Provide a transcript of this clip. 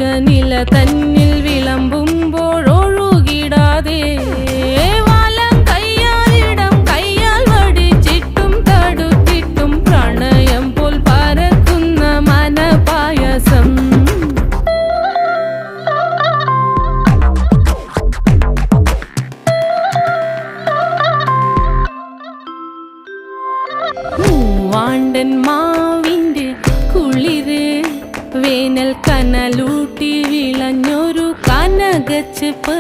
ഉഷനില തന്നിൽ വിളമ്പുമ്പോഴൊഴുകിടാതെ വലം കയ്യാലിടം കയ്യാൽ വടിച്ചിട്ടും തടുത്തിട്ടും പ്രണയം പോൽ പരക്കുന്ന മനപായസം മൂവാണ്ടൻ മാവിൻ്റെ കുളിര് വേനൽ കനലൂട്ടി വിളഞ്ഞൊരു കനകച്ചെപ്പ്